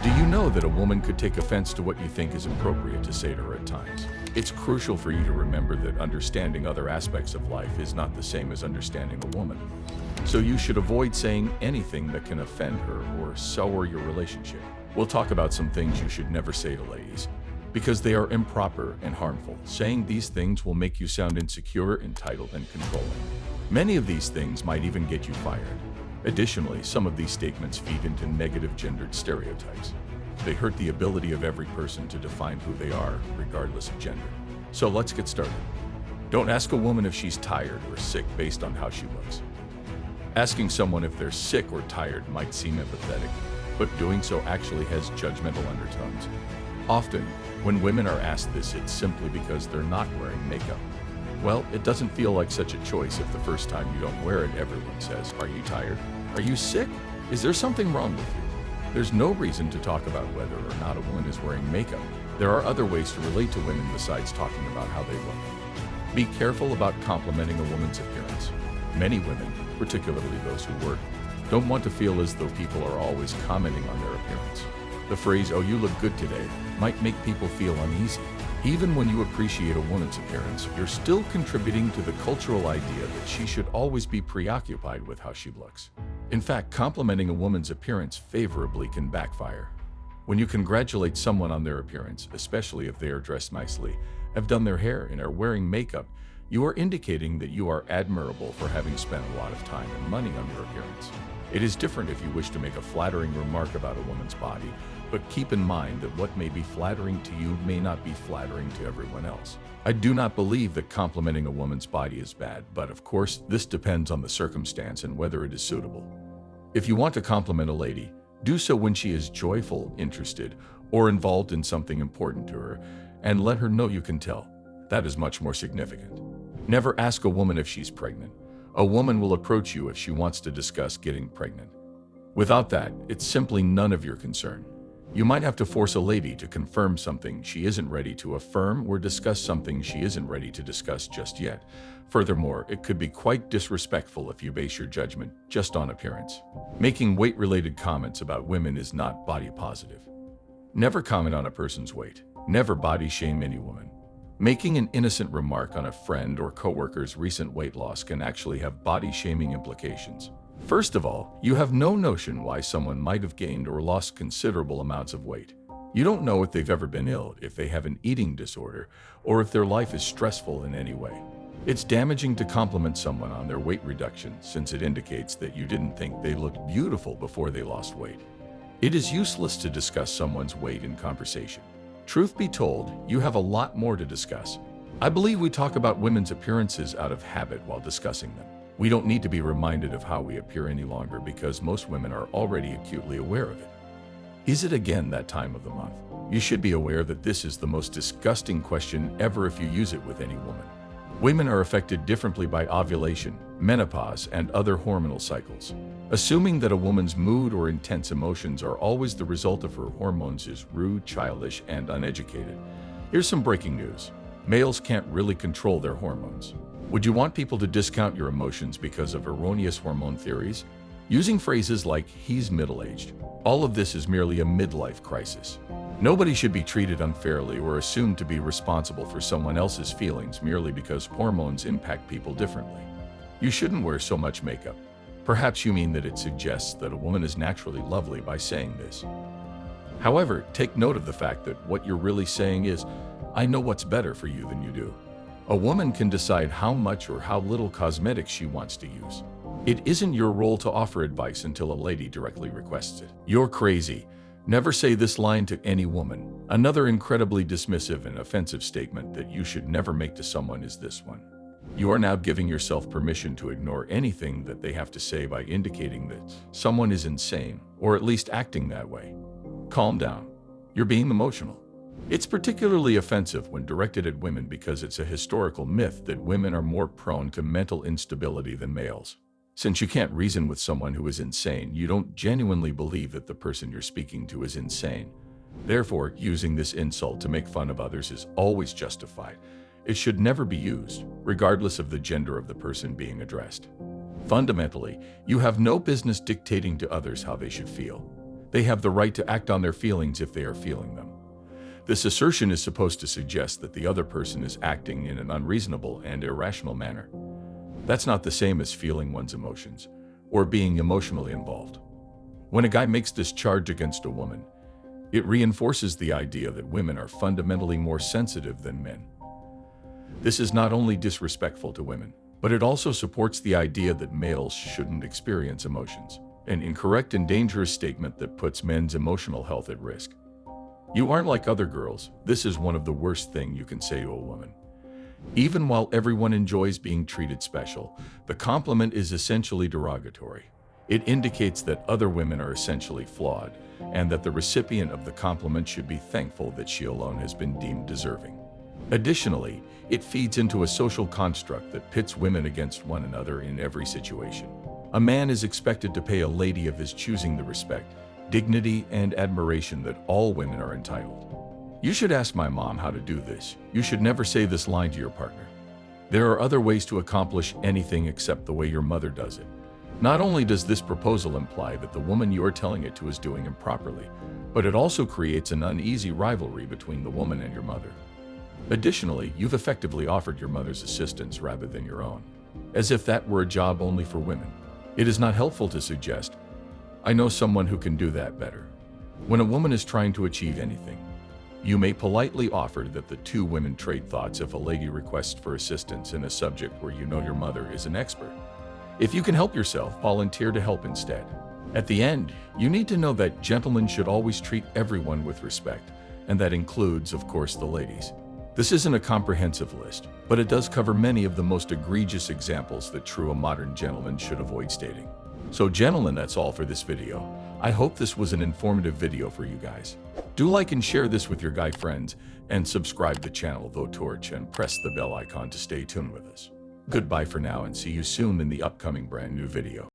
Do you know that a woman could take offense to what you think is appropriate to say to her at times? It's crucial for you to remember that understanding other aspects of life is not the same as understanding a woman. So you should avoid saying anything that can offend her or sour your relationship. We'll talk about some things you should never say to ladies, because they are improper and harmful. Saying these things will make you sound insecure, entitled, and controlling. Many of these things might even get you fired. Additionally, some of these statements feed into negative gendered stereotypes. They hurt the ability of every person to define who they are, regardless of gender. So let's get started. Don't ask a woman if she's tired or sick based on how she looks. Asking someone if they're sick or tired might seem empathetic, but doing so actually has judgmental undertones. Often, when women are asked this, it's simply because they're not wearing makeup. Well, it doesn't feel like such a choice if the first time you don't wear it, everyone says, "Are you tired? Are you sick? Is there something wrong with you?" There's no reason to talk about whether or not a woman is wearing makeup. There are other ways to relate to women besides talking about how they look. Be careful about complimenting a woman's appearance. Many women, particularly those who work, don't want to feel as though people are always commenting on their appearance. The phrase, "Oh, you look good today," might make people feel uneasy. Even when you appreciate a woman's appearance, you're still contributing to the cultural idea that she should always be preoccupied with how she looks. In fact, complimenting a woman's appearance favorably can backfire. When you congratulate someone on their appearance, especially if they are dressed nicely, have done their hair, and are wearing makeup, you are indicating that you are admirable for having spent a lot of time and money on your appearance. It is different if you wish to make a flattering remark about a woman's body, but keep in mind that what may be flattering to you may not be flattering to everyone else. I do not believe that complimenting a woman's body is bad, but of course, this depends on the circumstance and whether it is suitable. If you want to compliment a lady, do so when she is joyful, interested, or involved in something important to her, and let her know you can tell. That is much more significant. Never ask a woman if she's pregnant. A woman will approach you if she wants to discuss getting pregnant. Without that, it's simply none of your concern. You might have to force a lady to confirm something she isn't ready to affirm or discuss something she isn't ready to discuss just yet. Furthermore, it could be quite disrespectful if you base your judgment just on appearance. Making weight-related comments about women is not body positive. Never comment on a person's weight. Never body shame any woman. Making an innocent remark on a friend or coworker's recent weight loss can actually have body-shaming implications. First of all, you have no notion why someone might have gained or lost considerable amounts of weight. You don't know if they've ever been ill, if they have an eating disorder, or if their life is stressful in any way. It's damaging to compliment someone on their weight reduction, since it indicates that you didn't think they looked beautiful before they lost weight. It is useless to discuss someone's weight in conversation. Truth be told, you have a lot more to discuss. I believe we talk about women's appearances out of habit while discussing them. We don't need to be reminded of how we appear any longer because most women are already acutely aware of it. Is it again that time of the month? You should be aware that this is the most disgusting question ever if you use it with any woman. Women are affected differently by ovulation, menopause, and other hormonal cycles. Assuming that a woman's mood or intense emotions are always the result of her hormones is rude, childish, and uneducated. Here's some breaking news. Males can't really control their hormones. Would you want people to discount your emotions because of erroneous hormone theories? Using phrases like, "he's middle-aged." All of this is merely a midlife crisis. Nobody should be treated unfairly or assumed to be responsible for someone else's feelings merely because hormones impact people differently. You shouldn't wear so much makeup. Perhaps you mean that it suggests that a woman is naturally lovely by saying this. However, take note of the fact that what you're really saying is, "I know what's better for you than you do." A woman can decide how much or how little cosmetics she wants to use. It isn't your role to offer advice until a lady directly requests it. "You're crazy." Never say this line to any woman. Another incredibly dismissive and offensive statement that you should never make to someone is this one. You are now giving yourself permission to ignore anything that they have to say by indicating that someone is insane, or at least acting that way. Calm down. You're being emotional. It's particularly offensive when directed at women because it's a historical myth that women are more prone to mental instability than males. Since you can't reason with someone who is insane, you don't genuinely believe that the person you're speaking to is insane. Therefore, using this insult to make fun of others is always justified. It should never be used, regardless of the gender of the person being addressed. Fundamentally, you have no business dictating to others how they should feel. They have the right to act on their feelings if they are feeling them. This assertion is supposed to suggest that the other person is acting in an unreasonable and irrational manner. That's not the same as feeling one's emotions or being emotionally involved. When a guy makes this charge against a woman, it reinforces the idea that women are fundamentally more sensitive than men. This is not only disrespectful to women, but it also supports the idea that males shouldn't experience emotions, an incorrect and dangerous statement that puts men's emotional health at risk. You aren't like other girls. This is one of the worst things you can say to a woman. Even while everyone enjoys being treated special, the compliment is essentially derogatory. It indicates that other women are essentially flawed, and that the recipient of the compliment should be thankful that she alone has been deemed deserving. Additionally, it feeds into a social construct that pits women against one another in every situation. A man is expected to pay a lady of his choosing the respect, dignity, and admiration that all women are entitled. You should ask my mom how to do this. You should never say this line to your partner. There are other ways to accomplish anything except the way your mother does it. Not only does this proposal imply that the woman you are telling it to is doing improperly, but it also creates an uneasy rivalry between the woman and your mother. Additionally, you've effectively offered your mother's assistance rather than your own, as if that were a job only for women. It is not helpful to suggest, "I know someone who can do that better." When a woman is trying to achieve anything, you may politely offer that the two women trade thoughts if a lady requests for assistance in a subject where you know your mother is an expert. If you can help yourself, volunteer to help instead. At the end, you need to know that gentlemen should always treat everyone with respect, and that includes, of course, the ladies. This isn't a comprehensive list, but it does cover many of the most egregious examples that true modern gentlemen should avoid stating. So gentlemen, that's all for this video. I hope this was an informative video for you guys. Do like and share this with your guy friends, and subscribe to the channel though torch and press the bell icon to stay tuned with us. Goodbye for now, and see you soon in the upcoming brand new video.